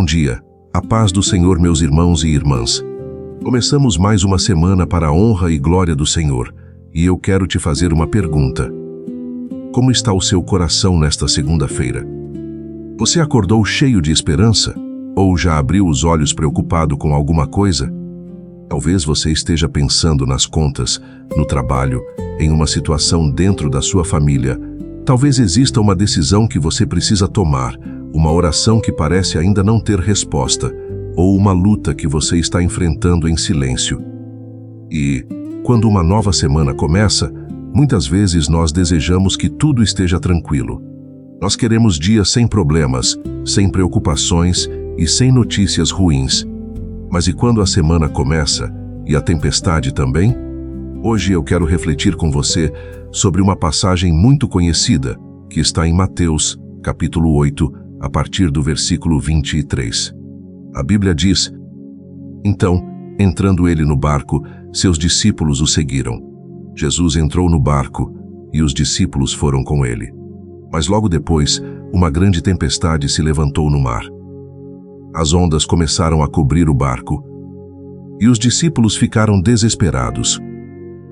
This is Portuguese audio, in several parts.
Bom dia, a paz do Senhor, meus irmãos e irmãs. Começamos mais uma semana para a honra e glória do Senhor, e eu quero te fazer uma pergunta. Como está o seu coração nesta segunda-feira? Você acordou cheio de esperança? Ou já abriu os olhos preocupado com alguma coisa? Talvez você esteja pensando nas contas, no trabalho, em uma situação dentro da sua família. Talvez exista uma decisão que você precisa tomar, uma oração que parece ainda não ter resposta, ou uma luta que você está enfrentando em silêncio. E, quando uma nova semana começa, muitas vezes nós desejamos que tudo esteja tranquilo. Nós queremos dias sem problemas, sem preocupações e sem notícias ruins. Mas e quando a semana começa, e a tempestade também? Hoje eu quero refletir com você sobre uma passagem muito conhecida, que está em Mateus, capítulo 8, a partir do versículo 23. A Bíblia diz: Então, entrando ele no barco, seus discípulos o seguiram. Jesus entrou no barco, e os discípulos foram com ele. Mas logo depois, uma grande tempestade se levantou no mar. As ondas começaram a cobrir o barco, e os discípulos ficaram desesperados.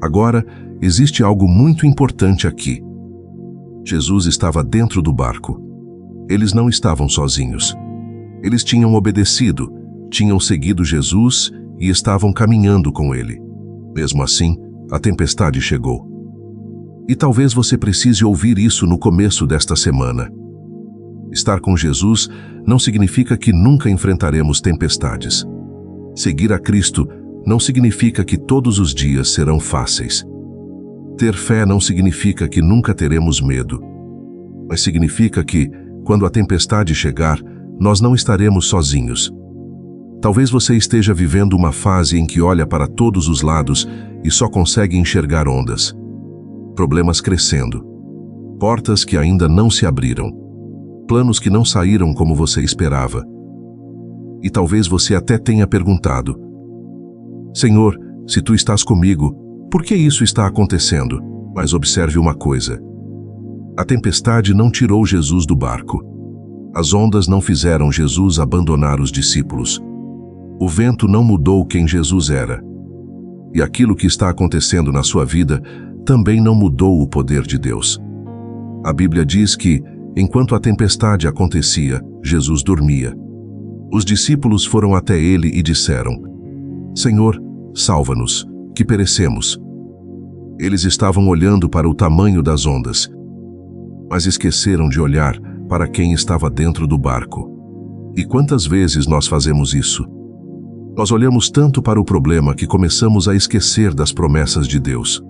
Agora, existe algo muito importante aqui. Jesus estava dentro do barco. Eles não estavam sozinhos. Eles tinham obedecido, tinham seguido Jesus e estavam caminhando com ele. Mesmo assim, a tempestade chegou. E talvez você precise ouvir isso no começo desta semana. Estar com Jesus não significa que nunca enfrentaremos tempestades. Seguir a Cristo não significa que todos os dias serão fáceis. Ter fé não significa que nunca teremos medo. Mas significa que, quando a tempestade chegar, nós não estaremos sozinhos. Talvez você esteja vivendo uma fase em que olha para todos os lados e só consegue enxergar ondas. Problemas crescendo. Portas que ainda não se abriram. Planos que não saíram como você esperava. E talvez você até tenha perguntado: Senhor, se tu estás comigo, por que isso está acontecendo? Mas observe uma coisa. A tempestade não tirou Jesus do barco. As ondas não fizeram Jesus abandonar os discípulos. O vento não mudou quem Jesus era. E aquilo que está acontecendo na sua vida também não mudou o poder de Deus. A Bíblia diz que, enquanto a tempestade acontecia, Jesus dormia. Os discípulos foram até ele e disseram: Senhor, salva-nos, que perecemos. Eles estavam olhando para o tamanho das ondas, mas esqueceram de olhar para quem estava dentro do barco. E quantas vezes nós fazemos isso? Nós olhamos tanto para o problema que começamos a esquecer das promessas de Deus.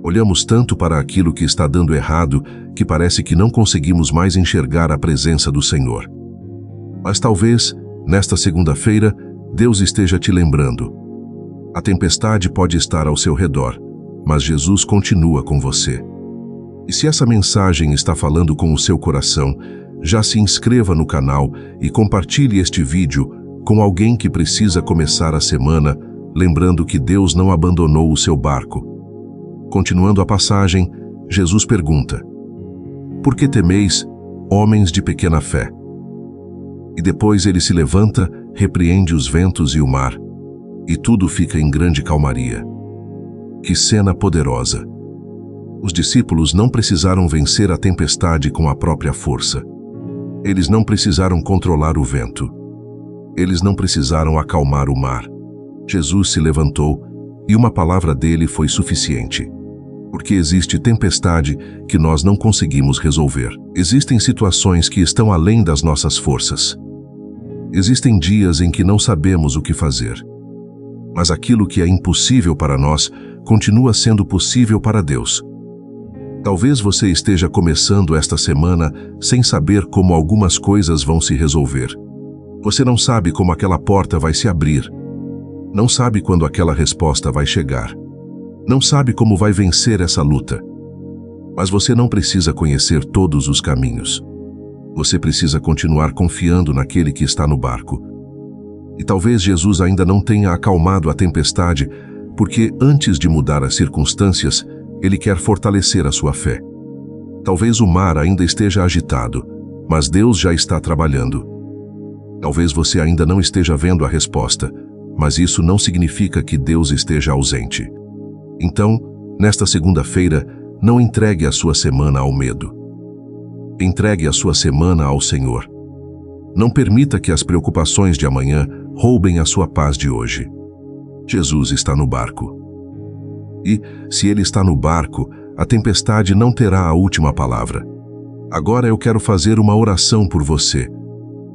Olhamos tanto para aquilo que está dando errado que parece que não conseguimos mais enxergar a presença do Senhor. Mas talvez, nesta segunda-feira, Deus esteja te lembrando. A tempestade pode estar ao seu redor, mas Jesus continua com você. E se essa mensagem está falando com o seu coração, já se inscreva no canal e compartilhe este vídeo com alguém que precisa começar a semana, lembrando que Deus não abandonou o seu barco. Continuando a passagem, Jesus pergunta: Por que temeis, homens de pequena fé? E depois ele se levanta, repreende os ventos e o mar, e tudo fica em grande calmaria. Que cena poderosa! Os discípulos não precisaram vencer a tempestade com a própria força. Eles não precisaram controlar o vento. Eles não precisaram acalmar o mar. Jesus se levantou e uma palavra dele foi suficiente. Porque existe tempestade que nós não conseguimos resolver. Existem situações que estão além das nossas forças. Existem dias em que não sabemos o que fazer. Mas aquilo que é impossível para nós continua sendo possível para Deus. Talvez você esteja começando esta semana sem saber como algumas coisas vão se resolver. Você não sabe como aquela porta vai se abrir. Não sabe quando aquela resposta vai chegar. Não sabe como vai vencer essa luta. Mas você não precisa conhecer todos os caminhos. Você precisa continuar confiando naquele que está no barco. E talvez Jesus ainda não tenha acalmado a tempestade, porque antes de mudar as circunstâncias, Ele quer fortalecer a sua fé. Talvez o mar ainda esteja agitado, mas Deus já está trabalhando. Talvez você ainda não esteja vendo a resposta, mas isso não significa que Deus esteja ausente. Então, nesta segunda-feira, não entregue a sua semana ao medo. Entregue a sua semana ao Senhor. Não permita que as preocupações de amanhã roubem a sua paz de hoje. Jesus está no barco. E, se Ele está no barco, a tempestade não terá a última palavra. Agora eu quero fazer uma oração por você.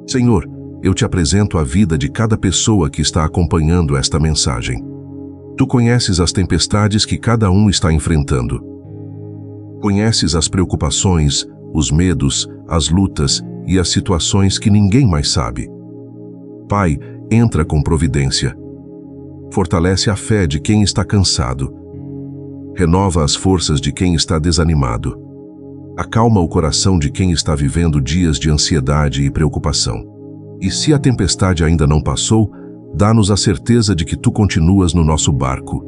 Senhor, eu te apresento a vida de cada pessoa que está acompanhando esta mensagem. Tu conheces as tempestades que cada um está enfrentando. Conheces as preocupações, os medos, as lutas e as situações que ninguém mais sabe. Pai, entra com providência. Fortalece a fé de quem está cansado. Renova as forças de quem está desanimado. Acalma o coração de quem está vivendo dias de ansiedade e preocupação. E se a tempestade ainda não passou, dá-nos a certeza de que tu continuas no nosso barco.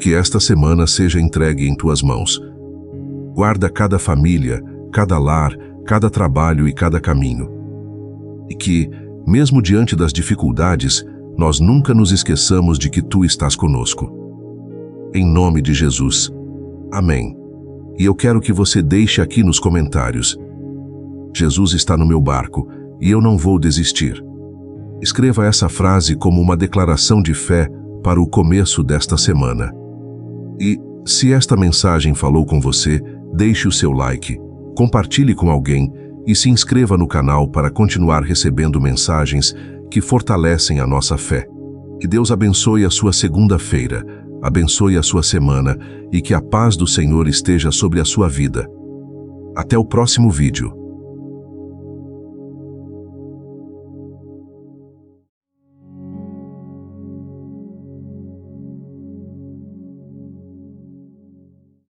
Que esta semana seja entregue em tuas mãos. Guarda cada família, cada lar, cada trabalho e cada caminho. E que, mesmo diante das dificuldades, nós nunca nos esqueçamos de que tu estás conosco. Em nome de Jesus. Amém. E eu quero que você deixe aqui nos comentários: Jesus está no meu barco e eu não vou desistir. Escreva essa frase como uma declaração de fé para o começo desta semana. E, se esta mensagem falou com você, deixe o seu like, compartilhe com alguém e se inscreva no canal para continuar recebendo mensagens que fortalecem a nossa fé. Que Deus abençoe a sua segunda-feira, abençoe a sua semana e que a paz do Senhor esteja sobre a sua vida. Até o próximo vídeo.